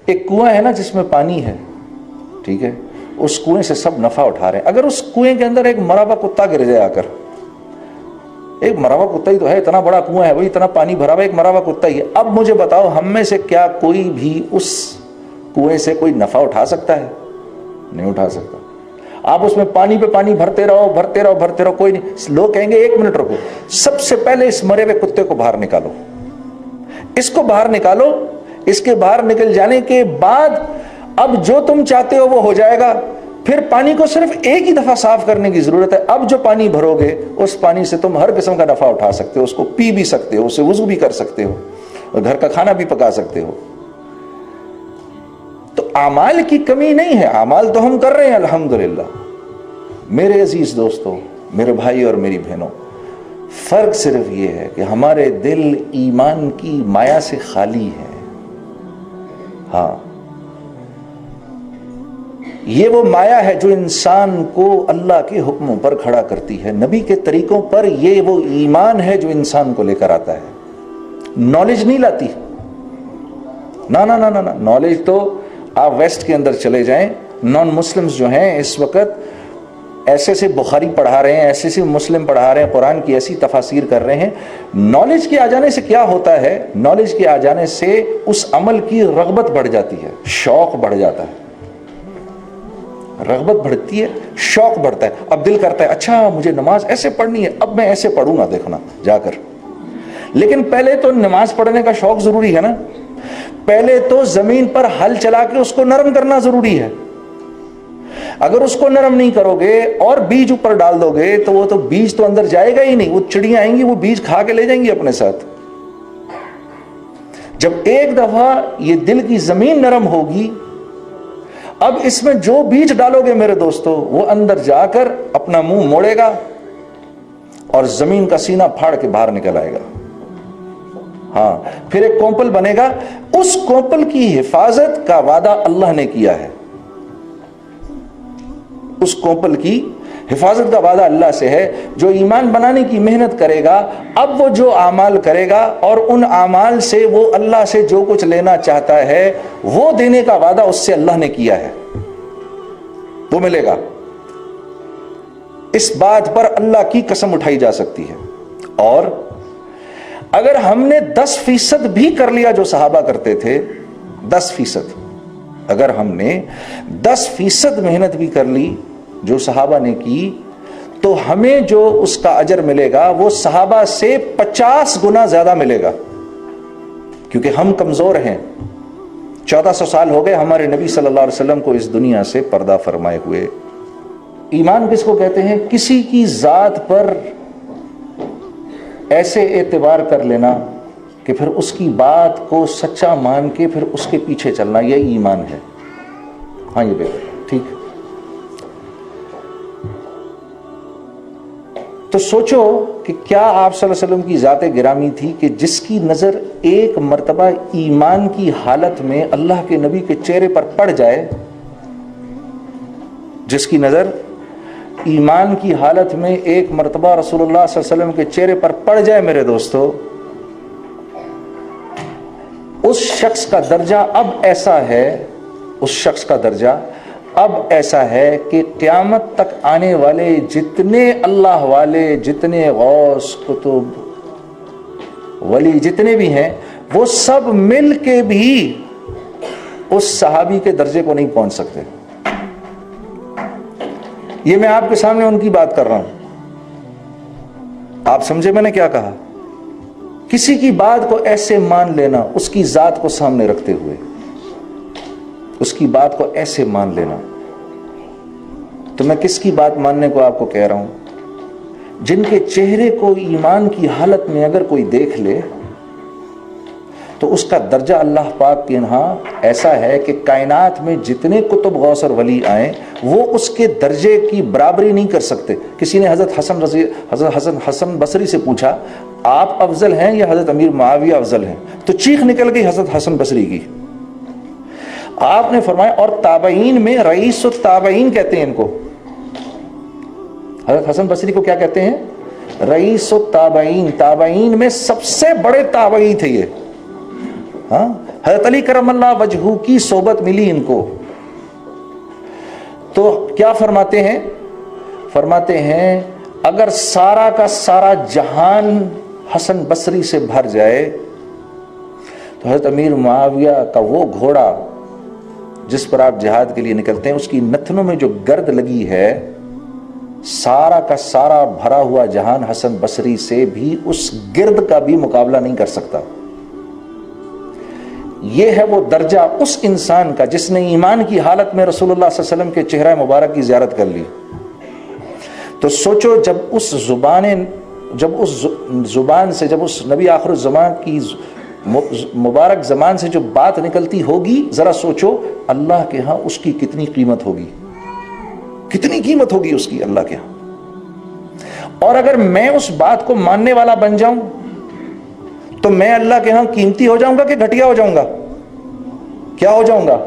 ایک کنواں ہے نا جس میں پانی ہے، ٹھیک ہے، اس کنویں سے سب نفع اٹھا رہے ہیں، اگر اس کنویں کے اندر ایک مرا ہوا کتا گر جائے آ کر، ایک مرا ہوا کتا ہی تو ہے، اتنا بڑا کنواں ہے وہی، اتنا پانی بھرا ہوا، ایک مرا ہوا کتا ہی ہے، اب مجھے بتاؤ ہم میں سے کیا کوئی بھی اس کنویں سے کوئی نفع اٹھا سکتا ہے؟ نہیں اٹھا سکتا۔ آپ اس میں پانی پہ پانی بھرتے رہو بھرتے رہو بھرتے رہو، کوئی نہیں، لوگ کہیں گے ایک منٹ رکو، سب سے پہلے اس مرے ہوئے کتے کو باہر نکالو، اس کو باہر نکالو، اس کے باہر نکل جانے کے بعد اب جو تم چاہتے ہو وہ ہو جائے گا، پھر پانی کو صرف ایک ہی دفعہ صاف کرنے کی ضرورت ہے، اب جو پانی بھرو گے اس پانی سے تم ہر قسم کا نفع اٹھا سکتے ہو، اس کو پی بھی سکتے ہو، اسے وضو بھی کر سکتے ہو، اور گھر کا کھانا بھی پکا سکتے ہو۔ تو اعمال کی کمی نہیں ہے، اعمال تو ہم کر رہے ہیں الحمدللہ۔ میرے عزیز دوستو، میرے بھائی اور میری بہنوں، فرق صرف یہ ہے کہ ہمارے دل ایمان کی مایا سے خالی ہے۔ ہاں، یہ وہ مایا ہے جو انسان کو اللہ کے حکموں پر کھڑا کرتی ہے، نبی کے طریقوں پر، یہ وہ ایمان ہے جو انسان کو لے کر آتا ہے، نالج نہیں لاتی۔ نا نا نا نا نا، نالج تو آپ ویسٹ کے اندر چلے جائیں، نان مسلمز جو ہیں اس وقت ایسے سے بخاری پڑھا رہے ہیں، ایسے سے مسلم پڑھا رہے ہیں، قرآن کی ایسی تفاسیر کر رہے ہیں۔ نالج کے آ جانے سے کیا ہوتا ہے؟ نالج کے آ جانے سے اس عمل کی رغبت بڑھ جاتی ہے، شوق بڑھ جاتا ہے، رغبت بڑھتی ہے، شوق بڑھتا ہے، اب دل کرتا ہے اچھا مجھے نماز ایسے پڑھنی ہے، اب میں ایسے پڑھوں گا، دیکھنا جا کر۔ لیکن پہلے تو نماز پڑھنے کا شوق ضروری ہے نا، پہلے تو زمین پر ہل چلا کے اس کو نرم کرنا ضروری ہے۔ اگر اس کو نرم نہیں کرو گے اور بیج اوپر ڈال دو گے تو وہ تو بیج تو اندر جائے گا ہی نہیں، وہ چڑیاں آئیں گی وہ بیج کھا کے لے جائیں گی اپنے ساتھ۔ جب ایک دفعہ یہ دل کی زمین نرم ہوگی، اب اس میں جو بیج ڈالو گے میرے دوستو، وہ اندر جا کر اپنا منہ موڑے گا اور زمین کا سینہ پھاڑ کے باہر نکل آئے گا۔ ہاں، پھر ایک کومپل بنے گا، اس کومپل کی حفاظت کا وعدہ اللہ نے کیا ہے، اس کومپل کی حفاظت کا وعدہ اللہ سے ہے۔ جو ایمان بنانے کی محنت کرے گا، اب وہ جو اعمال کرے گا اور ان اعمال سے وہ اللہ سے جو کچھ لینا چاہتا ہے وہ دینے کا وعدہ اس سے اللہ نے کیا ہے، وہ ملے گا۔ اس بات پر اللہ کی قسم اٹھائی جا سکتی ہے۔ اور اگر ہم نے 10% بھی کر لیا جو صحابہ کرتے تھے، 10%، اگر ہم نے 10% محنت بھی کر لی جو صحابہ نے کی، تو ہمیں جو اس کا اجر ملے گا وہ صحابہ سے 50 گنا زیادہ ملے گا، کیونکہ ہم کمزور ہیں۔ 1400 سال ہو گئے ہمارے نبی صلی اللہ علیہ وسلم کو اس دنیا سے پردہ فرمائے ہوئے۔ ایمان کس کو کہتے ہیں؟ کسی کی ذات پر ایسے اعتبار کر لینا کہ پھر اس کی بات کو سچا مان کے پھر اس کے پیچھے چلنا، یہ ایمان ہے۔ ہاں یہ بہتر، ٹھیک۔ تو سوچو کہ کیا آپ صلی اللہ علیہ وسلم کی ذات گرامی تھی کہ جس کی نظر ایک مرتبہ ایمان کی حالت میں اللہ کے نبی کے چہرے پر پڑ جائے، جس کی نظر ایمان کی حالت میں ایک مرتبہ رسول اللہ صلی اللہ علیہ وسلم کے چہرے پر پڑ جائے میرے دوستو، اس شخص کا درجہ اب ایسا ہے، اس شخص کا درجہ اب ایسا ہے کہ قیامت تک آنے والے جتنے اللہ والے، جتنے غوث، قطب، ولی جتنے بھی ہیں، وہ سب مل کے بھی اس صحابی کے درجے کو نہیں پہنچ سکتے۔ یہ میں آپ کے سامنے ان کی بات کر رہا ہوں، آپ سمجھے میں نے کیا کہا؟ کسی کی بات کو ایسے مان لینا، اس کی ذات کو سامنے رکھتے ہوئے اس کی بات کو ایسے مان لینا۔ تو میں کس کی بات ماننے کو آپ کو کہہ رہا ہوں؟ جن کے چہرے کو ایمان کی حالت میں اگر کوئی دیکھ لے تو اس کا درجہ اللہ پاک کے یہاں ایسا ہے کہ کائنات میں جتنے کتب غوث اور ولی آئیں وہ اس کے درجے کی برابری نہیں کر سکتے۔ کسی نے حضرت حسن بصری سے پوچھا آپ افضل ہیں یا حضرت امیر معاویہ افضل ہیں؟ تو چیخ نکل گئی حضرت حسن بصری کی۔ آپ نے فرمایا اور تابعین میں رئیس التابعین کہتے ہیں ان کو، حضرت حسن بصری کو کیا کہتے ہیں؟ رئیس التابعین، تابعین میں سب سے بڑے تابعی تھے یہ۔ ہاں، حضرت علی کرم اللہ وجہہ کی صحبت ملی ان کو، تو کیا فرماتے ہیں؟ فرماتے ہیں اگر سارا کا سارا جہان حسن بصری سے بھر جائے تو حضرت امیر معاویہ کا وہ گھوڑا جس پر آپ جہاد کے لیے نکلتے ہیں، اس کی نتنوں میں جو گرد لگی ہے، سارا کا سارا بھرا ہوا جہان حسن بصری سے بھی اس گرد کا بھی مقابلہ نہیں کر سکتا۔ یہ ہے وہ درجہ اس انسان کا جس نے ایمان کی حالت میں رسول اللہ صلی اللہ علیہ وسلم کے چہرہ مبارک کی زیارت کر لی۔ تو سوچو جب اس زبان سے، جب اس نبی آخر الزمان کی مبارک زمان سے جو بات نکلتی ہوگی، ذرا سوچو اللہ کے ہاں اس کی کتنی قیمت ہوگی، کتنی قیمت ہوگی اس کی اللہ کے ہاں۔ اور اگر میں اس بات کو ماننے والا بن جاؤں تو میں اللہ کے ہاں قیمتی ہو جاؤں گا کہ گھٹیا ہو جاؤں گا؟ کیا ہو جاؤں گا؟